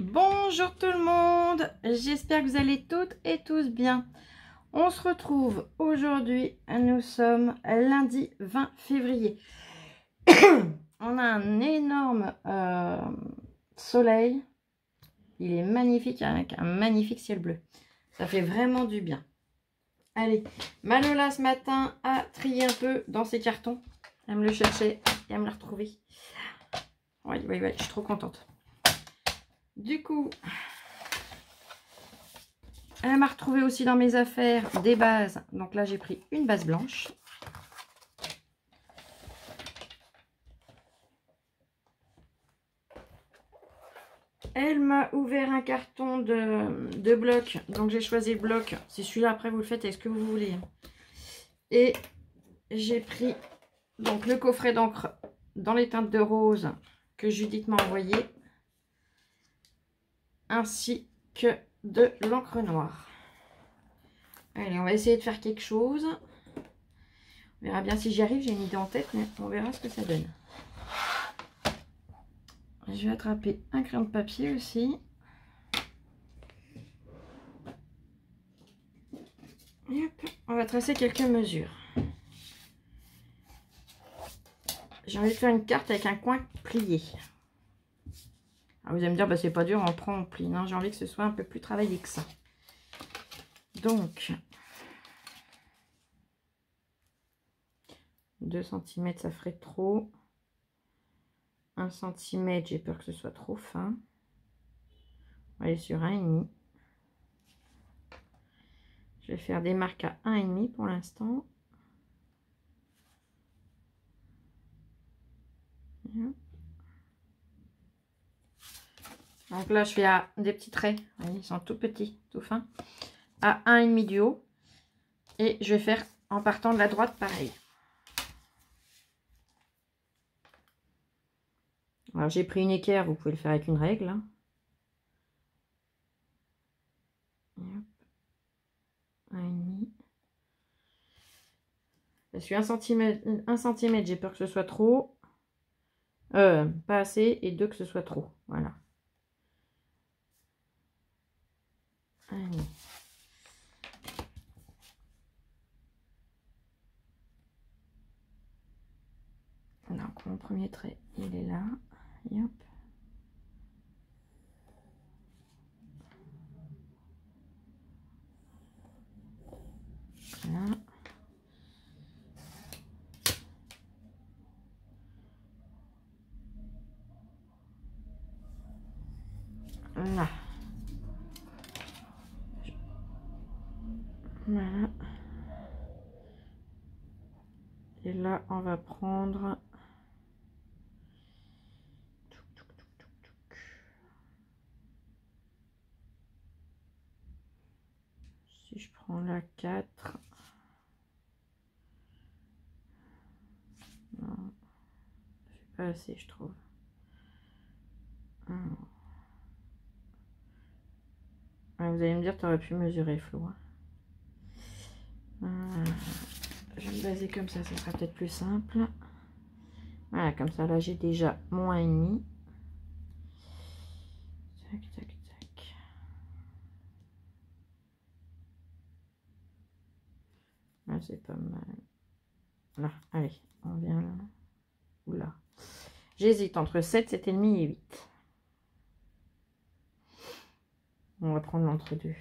Bonjour tout le monde, j'espère que vous allez toutes et tous bien. On se retrouve aujourd'hui, nous sommes lundi 20 février. On a un énorme soleil, il est magnifique avec un magnifique ciel bleu. Ça fait vraiment du bien. Allez, Manola ce matin a trié un peu dans ses cartons. Elle me le cherchait et elle me l'a retrouvé. Oui, je suis trop contente. Du coup, elle m'a retrouvé aussi dans mes affaires des bases. Donc là, j'ai pris une base blanche. Elle m'a ouvert un carton de blocs. Donc j'ai choisi le bloc. C'est celui-là, après vous le faites avec ce que vous voulez. Et j'ai pris donc le coffret d'encre dans les teintes de rose que Judith m'a envoyé. Ainsi que de l'encre noire. Allez, on va essayer de faire quelque chose. On verra bien si j'y arrive. J'ai une idée en tête, mais on verra ce que ça donne. Je vais attraper un crayon de papier aussi. Et hop, on va tracer quelques mesures. J'ai envie de faire une carte avec un coin plié. Alors vous allez me dire, bah, c'est pas dur, on prend, on plie. Non, j'ai envie que ce soit un peu plus travaillé que ça. Donc, 2 cm, ça ferait trop. 1 cm, j'ai peur que ce soit trop fin. On va aller sur 1,5. Je vais faire des marques à 1,5 pour l'instant. Donc là, je fais à des petits traits. Voyez, ils sont tout petits, tout fins. À 1,5 du haut. Et je vais faire en partant de la droite pareil. Alors j'ai pris une équerre, vous pouvez le faire avec une règle. Hein. Et hop. 1,5. Parce que 1 cm, j'ai peur que ce soit trop. Pas assez. Et 2 que ce soit trop. Voilà. 1,5. Donc mon premier trait, il est là. Et hop. Là. Là. Voilà. Et là, on va prendre... Si je prends la 4... Non, c'est pas assez, je trouve. Ah, vous allez me dire, tu aurais pu mesurer, Flo. Je vais me baser comme ça sera peut-être plus simple. Voilà, comme ça, là, j'ai déjà mon 1,5. Tac, tac, tac. Là, c'est pas mal. Là, allez, on vient là. Oula. J'hésite entre 7, 7,5 et 8. On va prendre l'entre-deux.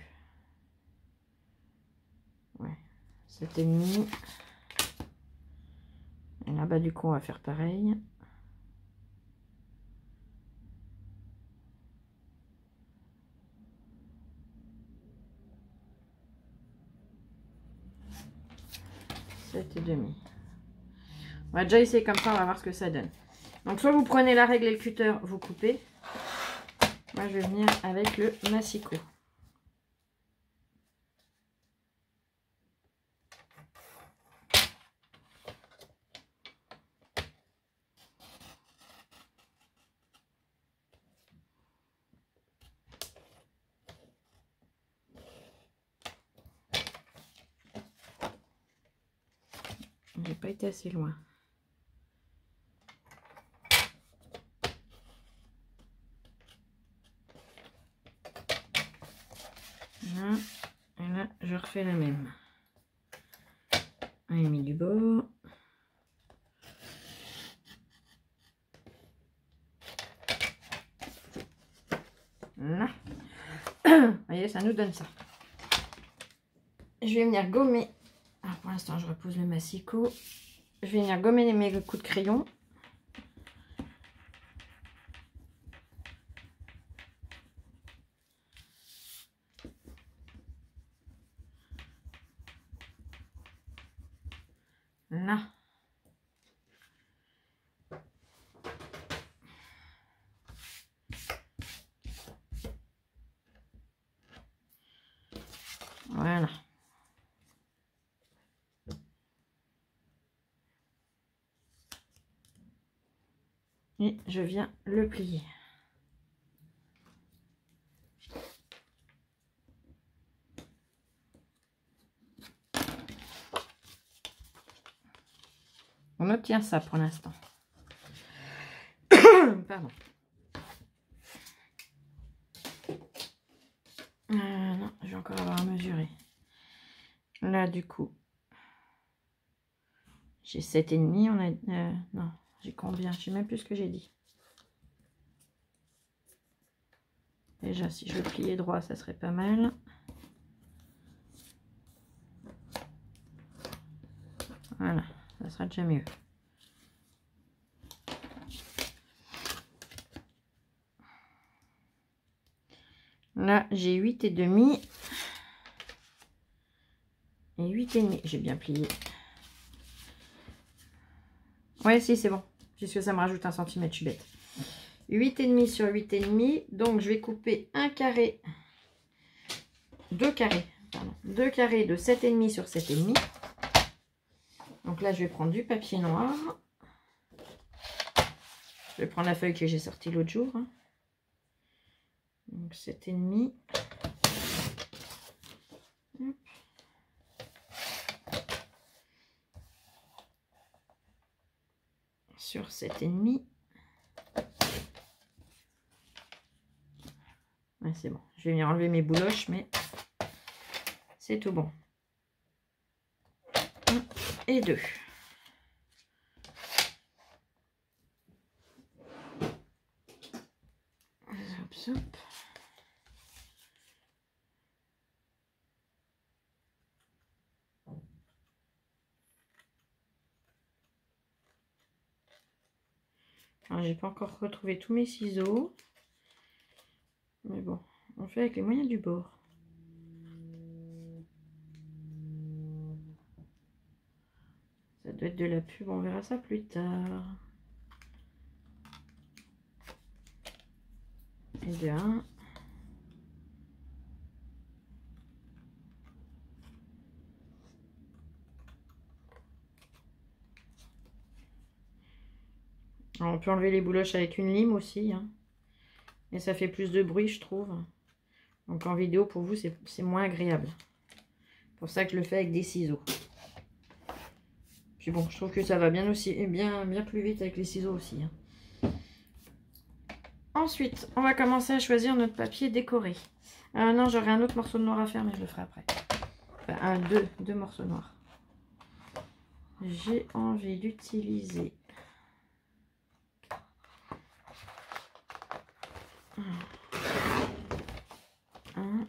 Ouais, 7,5. Et là-bas, du coup, on va faire pareil. Sept et demi. On va déjà essayer comme ça, on va voir ce que ça donne. Donc, soit vous prenez la règle et le cutter, vous coupez. Moi, je vais venir avec le massicot. J'ai pas été assez loin. Là, et là, je refais la même. On a mis du bord. Là. Vous voyez, ça nous donne ça. Je vais venir gommer. Alors pour l'instant, je repose le massicot. Je vais venir gommer mes coups de crayon. Là. Voilà. Et je viens le plier. On obtient ça pour l'instant. Pardon. Non, je vais encore avoir à mesurer. Là, du coup, j'ai 7,5. On a, non, j'ai combien? Je sais même plus ce que j'ai dit. Déjà, si je le pliais droit, ça serait pas mal. Voilà, ça sera déjà mieux. Là, j'ai 8,5 et 8,5. J'ai bien plié. Ouais, si, c'est bon. Puisque ça me rajoute 1 cm, je suis bête. 8,5 sur 8,5. Donc, je vais couper un carré. 2 carrés. Pardon. 2 carrés de 7,5 sur 7,5. Donc là, je vais prendre du papier noir. Je vais prendre la feuille que j'ai sortie l'autre jour. Donc 7,5. Sur 7,5. Ouais, c'est bon. Je vais venir enlever mes bouloches, mais c'est tout bon. 1 et 2. Hop, hop. Alors, j'ai pas encore retrouvé tous mes ciseaux. Mais bon, on fait avec les moyens du bord. Ça doit être de la pub, on verra ça plus tard. Et de 1. Alors, on peut enlever les bouloches avec une lime aussi. Hein. Et ça fait plus de bruit, je trouve. Donc en vidéo, pour vous, c'est moins agréable. C'est pour ça que je le fais avec des ciseaux. Puis bon, je trouve que ça va bien aussi, et bien plus vite avec les ciseaux aussi. Hein. Ensuite, on va commencer à choisir notre papier décoré. Non, j'aurai un autre morceau de noir à faire, mais je le ferai après. Enfin, deux morceaux noirs. J'ai envie d'utiliser un,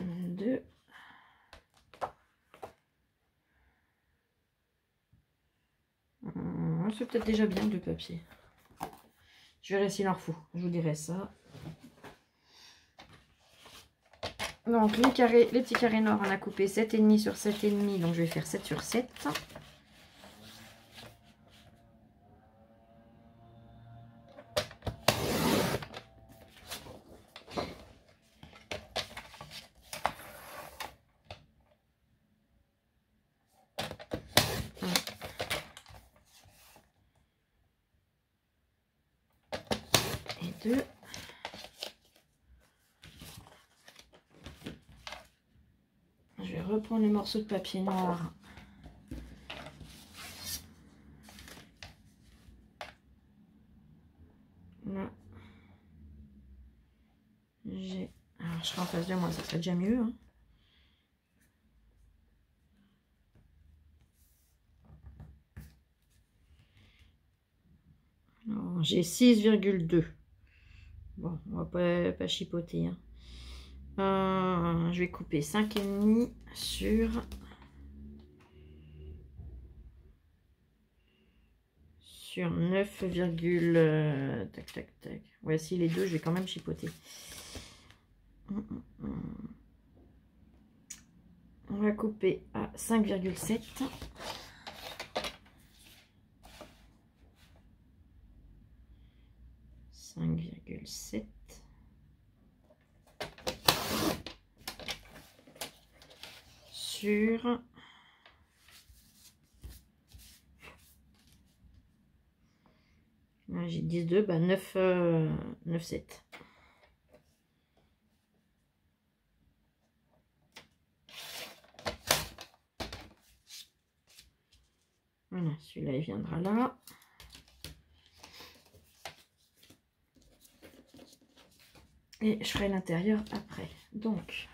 2. C'est peut-être déjà bien de papier. Je verrai s'il en faut. Je vous dirai ça. Donc les petits carrés noirs, on a coupé 7,5 sur 7,5. Donc je vais faire 7 sur 7. Et 2. Je vais reprendre le morceau de papier noir. Alors, je serai en face de moi, ça serait déjà mieux. Hein. J'ai 6,2. Bon, on va pas chipoter. Hein. Je vais couper 5,5 sur 9, tac tac tac. Voici les deux, je vais quand même chipoter. On va couper à 5,7. 5,7 sur j'ai 10,2, bah 9,7. Voilà, celui-là il viendra là. Et je ferai l'intérieur après. Donc,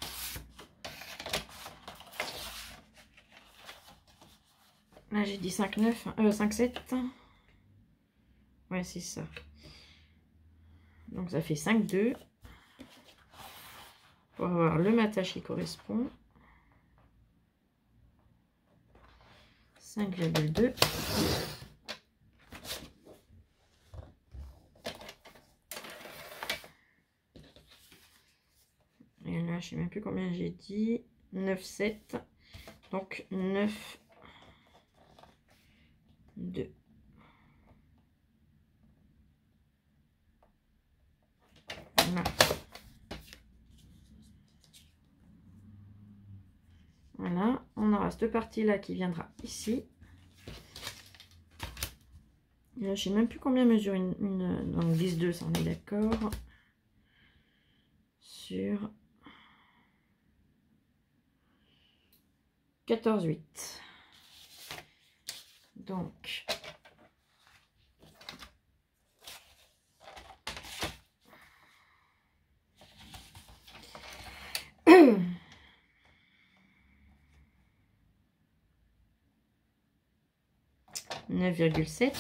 là j'ai dit 5,9, 5,7. Ouais, c'est ça. Donc ça fait 5,2. Pour avoir le matage qui correspond. 5,2. Et là, je sais même plus combien j'ai dit. 9,7. Donc 9,2. Voilà. Voilà, on aura cette partie-là qui viendra ici. Et là, je sais même plus combien mesure donc 10,2, ça on est d'accord. Sur 14,8. Donc, ,9,7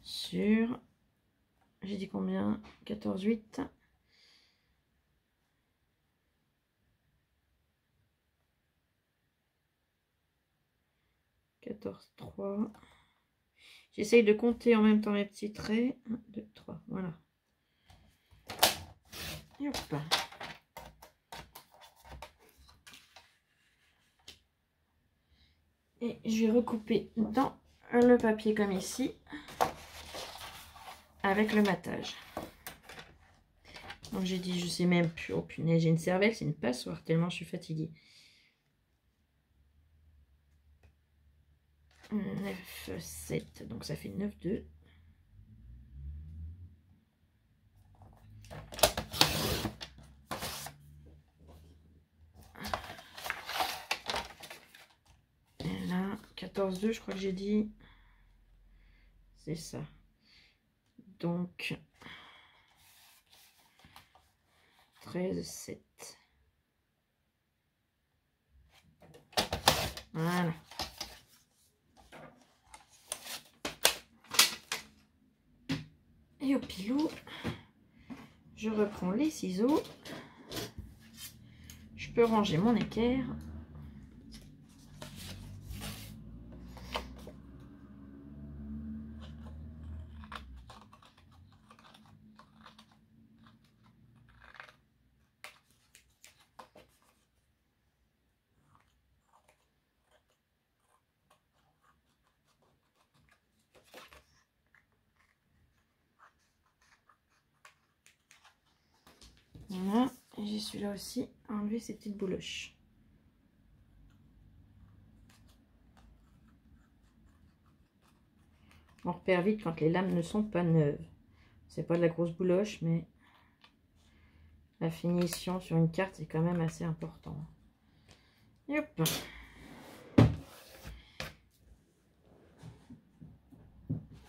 sur, j'ai dit combien, 14,8. 14,3. J'essaye de compter en même temps mes petits traits. 1, 2, 3, voilà. Et hop. Et je vais recouper dans le papier comme ici, avec le matage. Donc j'ai dit, je sais même plus, oh punaise, j'ai une cervelle, c'est une passoire, tellement je suis fatiguée. 9,7, donc ça fait 9,2. Et là, 14,2, je crois que j'ai dit. C'est ça. Donc, 13,7. Voilà. Et au pilou, je reprends les ciseaux. Je peux ranger mon équerre. Voilà, et j'ai celui-là aussi, enlever ces petites bouloches. On repère vite quand les lames ne sont pas neuves. C'est pas de la grosse bouloche, mais la finition sur une carte, c'est quand même assez important. Et hop.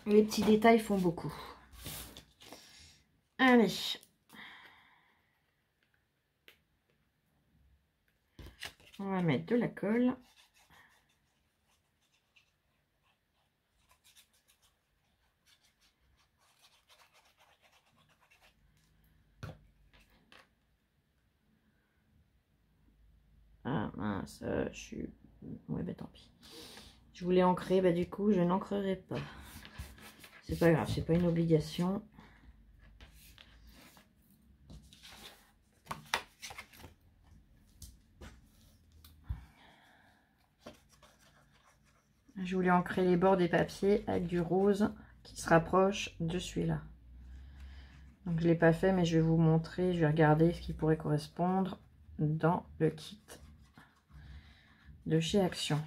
Les petits détails font beaucoup. Allez. On va mettre de la colle. Ah mince, je suis... Ouais, bah tant pis. Je voulais ancrer, bah du coup, je n'ancrerai pas. C'est pas grave, c'est pas une obligation. Je voulais ancrer les bords des papiers avec du rose qui se rapproche de celui-là. Donc je ne l'ai pas fait, mais je vais vous montrer, je vais regarder ce qui pourrait correspondre dans le kit de chez Action.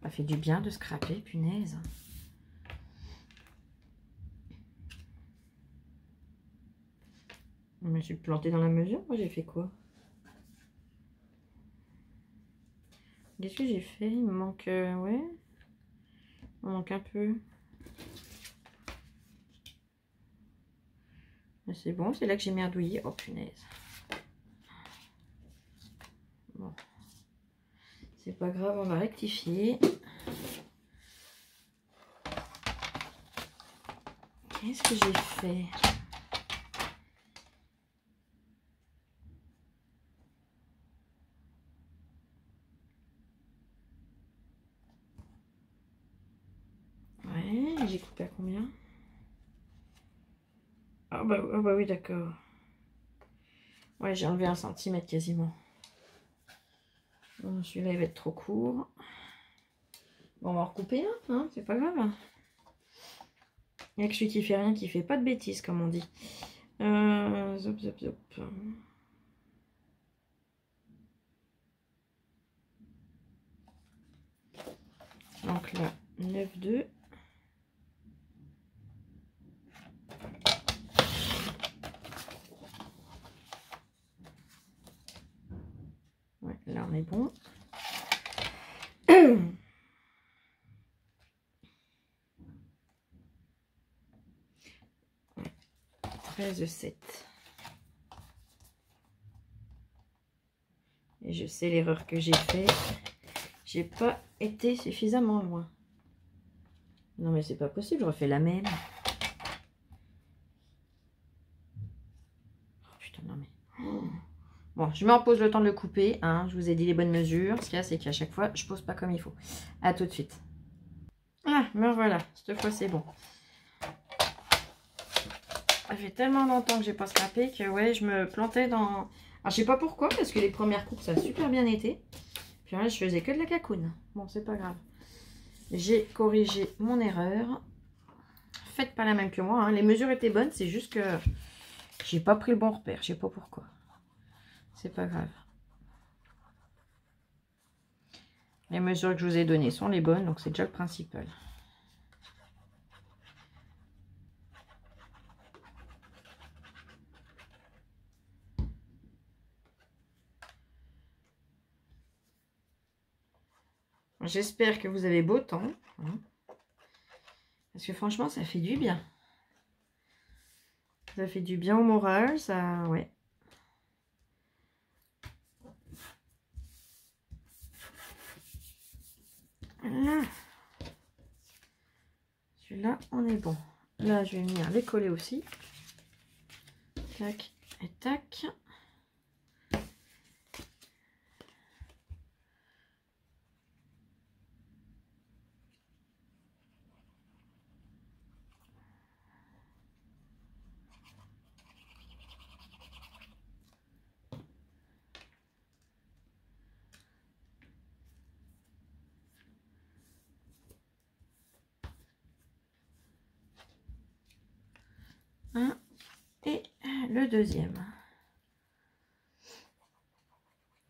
Ça fait du bien de scraper, punaise. Je me suis plantée dans la mesure, moi j'ai fait quoi? Qu'est-ce que j'ai fait? Il me manque, ouais, il me manque un peu. C'est bon, c'est là que j'ai merdouillé. Oh punaise. Bon. C'est pas grave, on va rectifier. Qu'est-ce que j'ai fait? Ouais, j'ai coupé à combien? Ah bah oui, d'accord. Ouais, j'ai enlevé 1 centimètre quasiment. Bon, celui-là, il va être trop court. Bon, on va en recouper un, hein, c'est pas grave. Il n'y a que celui qui fait rien, qui fait pas de bêtises, comme on dit. Zop, zop, zop. Donc là, 9,2. Ouais, là, on est bon. 13,7. Et je sais l'erreur que j'ai fait. J'ai pas été suffisamment loin. Non mais c'est pas possible, je refais la même. Oh putain, non mais... Bon, je mets en pause le temps de le couper. Hein. Je vous ai dit les bonnes mesures. Ce qu'il y a, c'est qu'à chaque fois, je pose pas comme il faut. À tout de suite. Ah, mais voilà, cette fois c'est bon. Ça fait tellement longtemps que j'ai pas scrapé que ouais, je me plantais dans... Alors je sais pas pourquoi, parce que les premières coupes ça a super bien été. Puis là je faisais que de la cacoune. Bon, c'est pas grave. J'ai corrigé mon erreur. Faites pas la même que moi. Hein. Les mesures étaient bonnes, c'est juste que j'ai pas pris le bon repère. Je sais pas pourquoi. C'est pas grave. Les mesures que je vous ai données sont les bonnes, donc c'est déjà le principal. J'espère que vous avez beau temps. Hein, parce que franchement, ça fait du bien. Ça fait du bien au moral, ça... Ouais. Là. Celui-là, on est bon. Là, je vais venir les coller aussi. Tac et tac. Un et le deuxième.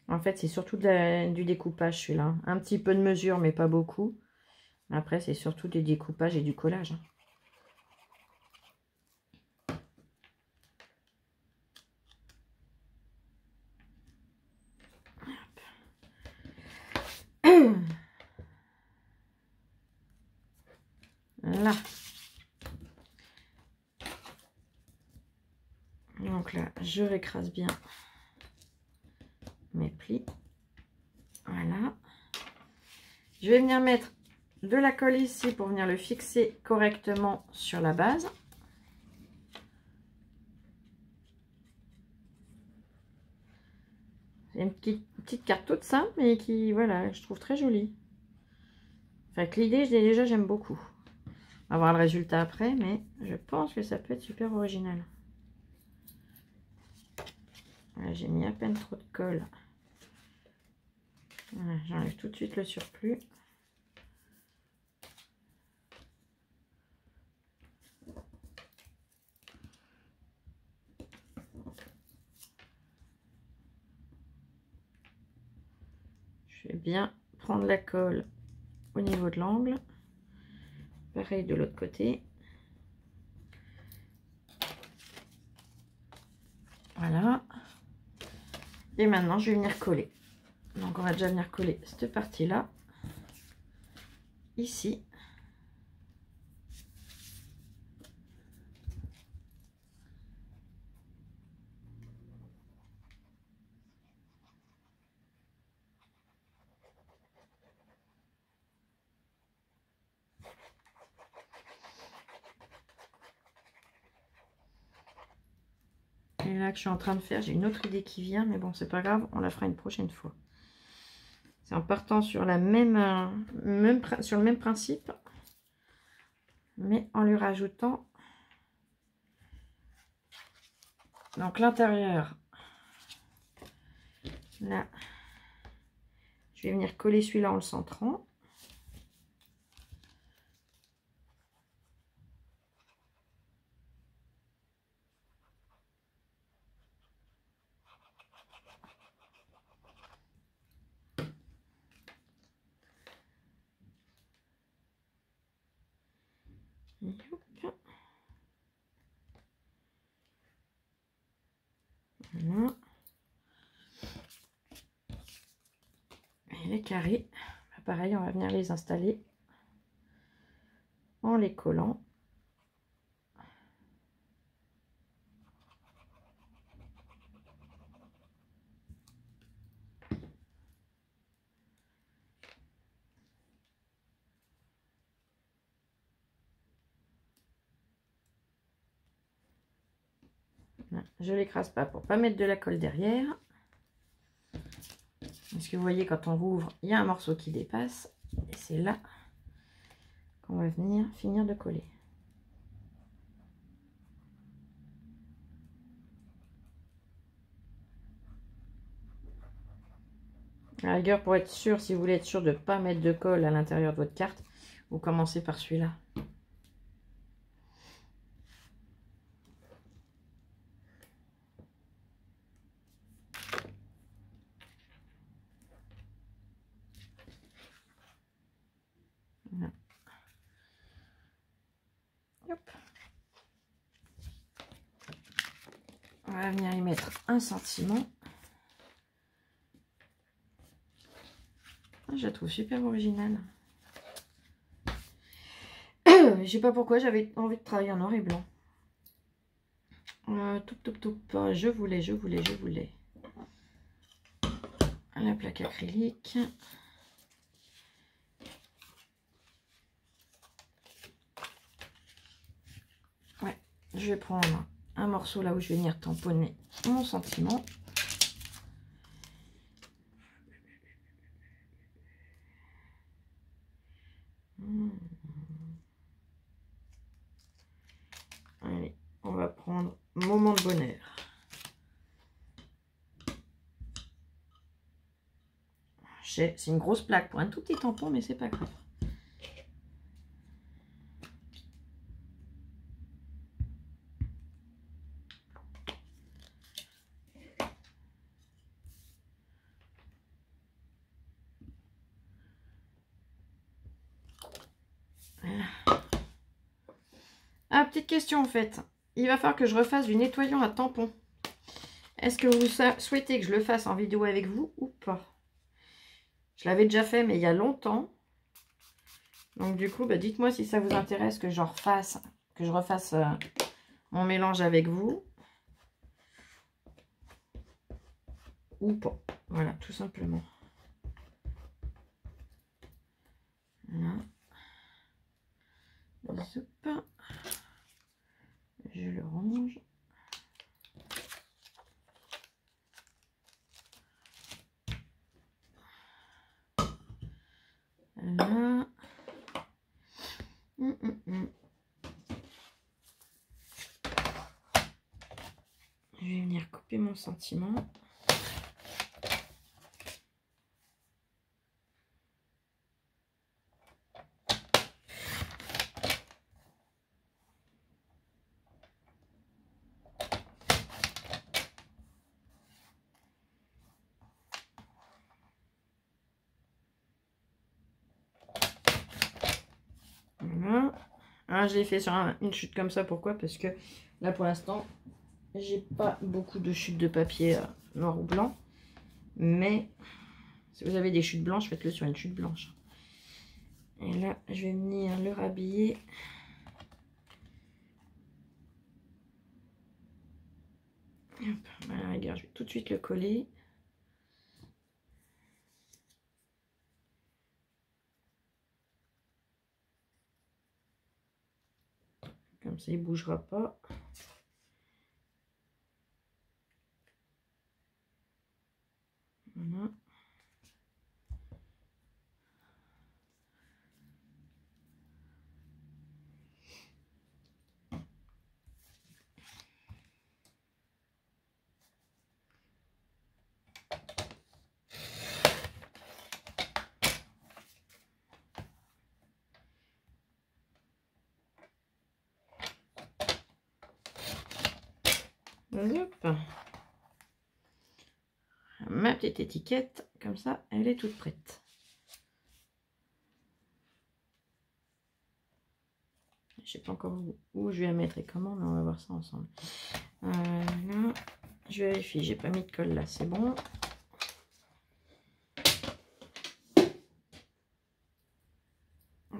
En fait, c'est surtout du découpage celui-là. Un petit peu de mesure, mais pas beaucoup. Après, c'est surtout du découpage et du collage. Là. je récrase bien mes plis. Voilà. Je vais venir mettre de la colle ici pour venir le fixer correctement sur la base. C'est une petite carte toute simple, mais qui, voilà, je trouve très jolie. Enfin, que l'idée, déjà, j'aime beaucoup. On va voir le résultat après, mais je pense que ça peut être super original. Voilà, j'ai mis à peine trop de colle. Voilà, j'enlève tout de suite le surplus. Je vais bien prendre la colle au niveau de l'angle. Pareil de l'autre côté. Voilà. Et maintenant, je vais venir coller. Donc, on va déjà venir coller cette partie-là. Ici. Et là que je suis en train de faire, j'ai une autre idée qui vient, mais bon, c'est pas grave, on la fera une prochaine fois. C'est en partant sur la sur le même principe, mais en lui rajoutant donc l'intérieur. Là, je vais venir coller celui-là en le centrant. Voilà. Et les carrés, pareil, on va venir les installer en les collant. Je l'écrase pas pour pas mettre de la colle derrière. Parce que vous voyez, quand on rouvre, il y a un morceau qui dépasse. Et c'est là qu'on va venir finir de coller. À la rigueur, pour être sûr, si vous voulez être sûr de ne pas mettre de colle à l'intérieur de votre carte, vous commencez par celui-là. Voilà. Hop. On va venir y mettre un sentiment. Je la trouve super originale. Je sais pas pourquoi j'avais envie de travailler en noir et blanc. Je voulais. La plaque acrylique. Ouais, je vais prendre un morceau là où je vais venir tamponner mon sentiment. Allez, on va prendre moment de bonheur. C'est une grosse plaque pour un tout petit tampon, mais c'est pas grave. Voilà. Ah, petite question en fait. Il va falloir que je refasse du nettoyant à tampon. Est-ce que vous souhaitez que je le fasse en vidéo avec vous ou pas? Je l'avais déjà fait, mais il y a longtemps. Donc du coup, bah, dites-moi si ça vous intéresse que je refasse mon mélange avec vous. ou pas. Voilà, tout simplement. Voilà. Zoup. Je le range. Voilà. Je vais venir couper mon sentiment. Voilà. Alors, je l'ai fait sur une chute comme ça. Pourquoi? Parce que là, pour l'instant, j'ai pas beaucoup de chutes de papier noir ou blanc. Mais si vous avez des chutes blanches, faites-le sur une chute blanche. Et là, je vais venir le rhabiller. Hop, voilà, regarde, je vais tout de suite le coller. Comme ça, il ne bougera pas. Voilà. Hop. Ma petite étiquette, comme ça, elle est toute prête. Je sais pas encore où je vais la mettre et comment, mais on va voir ça ensemble. Là, je vérifie, j'ai pas mis de colle là, c'est bon.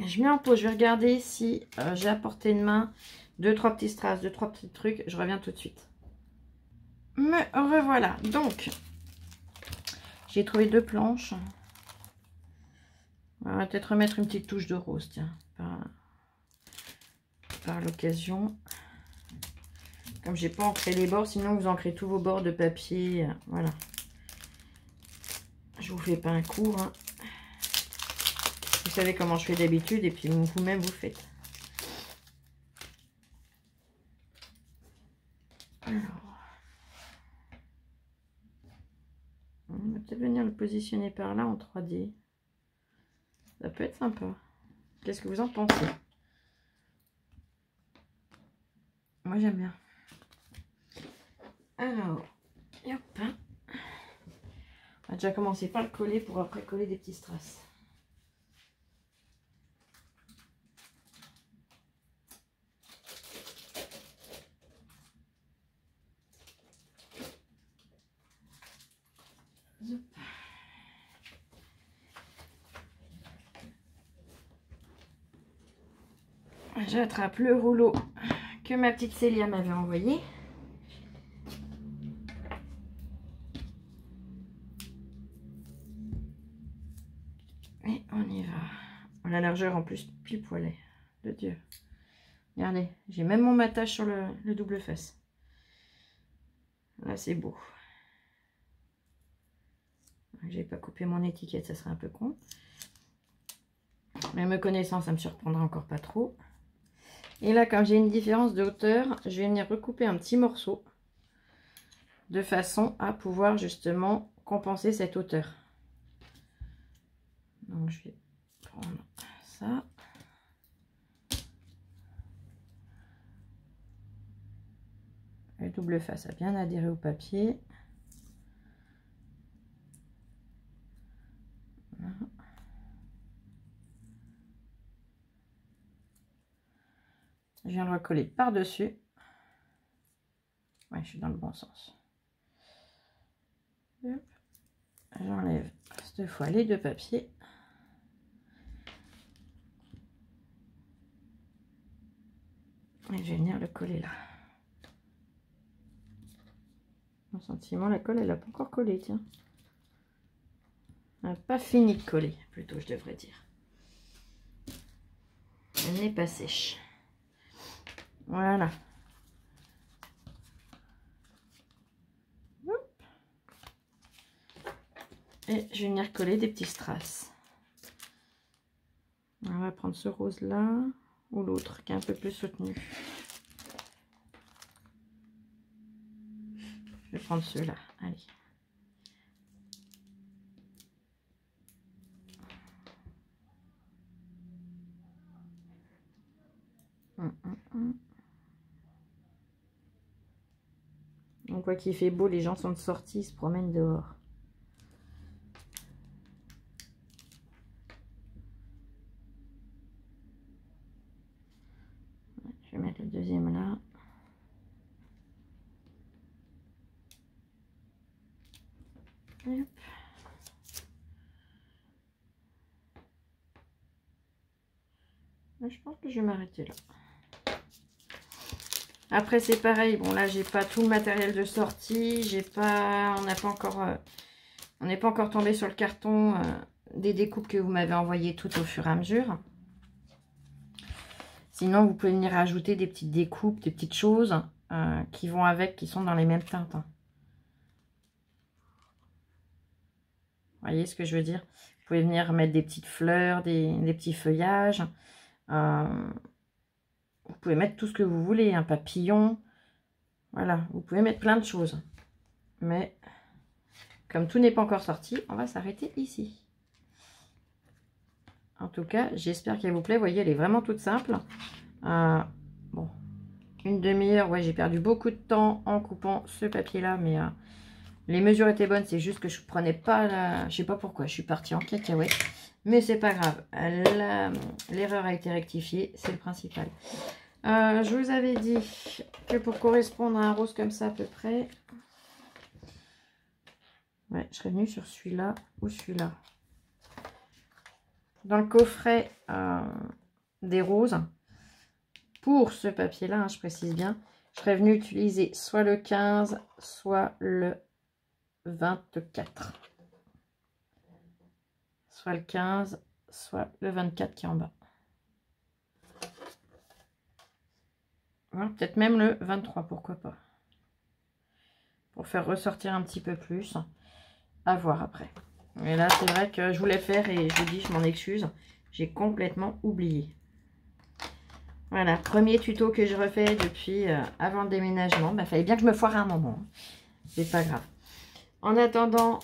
Je mets en pause, je vais regarder si j'ai à portée de main 2-3 petits strass, 2-3 petits trucs. Je reviens tout de suite. Me revoilà. Donc, j'ai trouvé 2 planches. On va peut-être remettre une petite touche de rose, tiens, par l'occasion. Comme j'ai pas ancré les bords, sinon vous ancrez tous vos bords de papier. Voilà. Je vous fais pas un cours. Hein. Vous savez comment je fais d'habitude et puis vous-même vous faites. Alors, on va peut-être venir le positionner par là en 3D. Ça peut être sympa. Qu'est-ce que vous en pensez? Moi j'aime bien. Alors, hop. On va déjà commencer par le coller pour après coller des petits strass. J'attrape le rouleau que ma petite Célia m'avait envoyé. Et on y va. La largeur en plus pile poilet. De Dieu. Regardez, j'ai même mon matage sur le double face. Là c'est beau. J'ai pas coupé mon étiquette, ça serait un peu con. Mais me connaissant, ça me surprendra encore pas trop. Et là, comme j'ai une différence de hauteur, je vais venir recouper un petit morceau de façon à pouvoir justement compenser cette hauteur. Donc je vais prendre ça. Le double face a bien adhéré au papier. Voilà. Je viens le recoller par-dessus. Ouais, je suis dans le bon sens. J'enlève cette fois les 2 papiers. Et je vais venir le coller là. Mon sentiment, la colle, elle n'a pas encore collé, tiens. Elle n'a pas fini de coller, plutôt, je devrais dire. Elle n'est pas sèche. Voilà. Et je vais venir coller des petits strass. On va prendre ce rose là ou l'autre qui est un peu plus soutenu. Je vais prendre ceux-là. Allez. On voit qu'il fait beau, les gens sont de sortie, ils se promènent dehors. Je vais mettre le deuxième là. Hop. Je pense que je vais m'arrêter là. Après c'est pareil, bon là j'ai pas tout le matériel de sortie, j'ai pas, on n'est pas encore tombé sur le carton des découpes que vous m'avez envoyées tout au fur et à mesure. Sinon vous pouvez venir rajouter des petites découpes, des petites choses qui vont avec, qui sont dans les mêmes teintes. Vous voyez ce que je veux dire? Vous pouvez venir mettre des petites fleurs, des petits feuillages. Vous pouvez mettre tout ce que vous voulez, un papillon. Voilà, vous pouvez mettre plein de choses. Mais comme tout n'est pas encore sorti, on va s'arrêter ici. En tout cas, j'espère qu'elle vous plaît. Vous voyez, elle est vraiment toute simple. Bon, une demi-heure. Ouais, j'ai perdu beaucoup de temps en coupant ce papier-là. Mais les mesures étaient bonnes. C'est juste que je ne prenais pas la... Je sais pas pourquoi. Je suis partie en cacahuète. Mais c'est pas grave. L'erreur a été rectifiée. C'est le principal. Je vous avais dit que pour correspondre à un rose comme ça à peu près, ouais, je serais venue sur celui-là ou celui-là. Dans le coffret des roses, pour ce papier-là, hein, je précise bien, je serais venue utiliser soit le 15, soit le 24. Soit le 15, soit le 24 qui est en bas. Peut-être même le 23, pourquoi pas. Pour faire ressortir un petit peu plus. À voir après. Et là, c'est vrai que je voulais faire et je vous dis, je m'en excuse. J'ai complètement oublié. Voilà, premier tuto que je refais depuis avant le déménagement. Bah, fallait bien que je me foire à un moment. C'est pas grave. En attendant,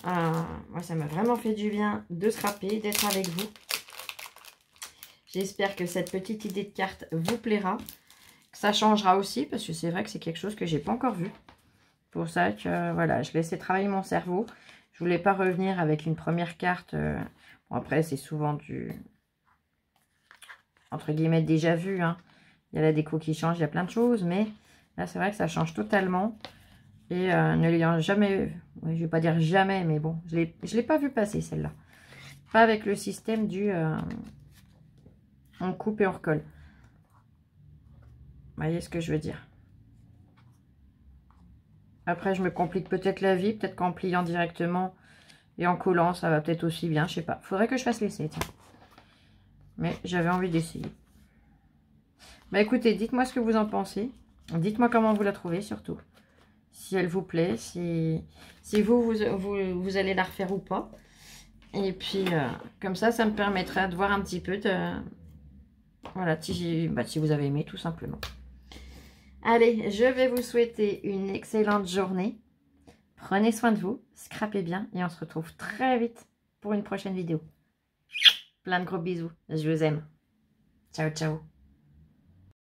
moi, ça m'a vraiment fait du bien de scraper, d'être avec vous. J'espère que cette petite idée de carte vous plaira. Ça changera aussi parce que c'est vrai que c'est quelque chose que j'ai pas encore vu. Pour ça que voilà, je laissais travailler mon cerveau. Je voulais pas revenir avec une première carte. Bon, après, c'est souvent du entre guillemets déjà vu. Hein. Il y a la déco qui change, il y a plein de choses. Mais là, c'est vrai que ça change totalement. Et ne l'ayant jamais... Ouais, je vais pas dire jamais, mais bon, je l'ai pas vu passer celle-là. Pas avec le système du... on coupe et on recolle. Vous voyez ce que je veux dire? Après, je me complique peut-être la vie. Peut-être qu'en pliant directement et en collant, ça va peut-être aussi bien. Je sais pas. Faudrait que je fasse l'essai, tiens. Mais j'avais envie d'essayer. Bah écoutez, dites-moi ce que vous en pensez. Dites-moi comment vous la trouvez, surtout. Si elle vous plaît, si vous allez la refaire ou pas. Et puis, comme ça me permettra de voir un petit peu de... Voilà, si vous avez aimé, tout simplement. Allez, je vais vous souhaiter une excellente journée. Prenez soin de vous, scrapez bien et on se retrouve très vite pour une prochaine vidéo. Plein de gros bisous, je vous aime. Ciao, ciao.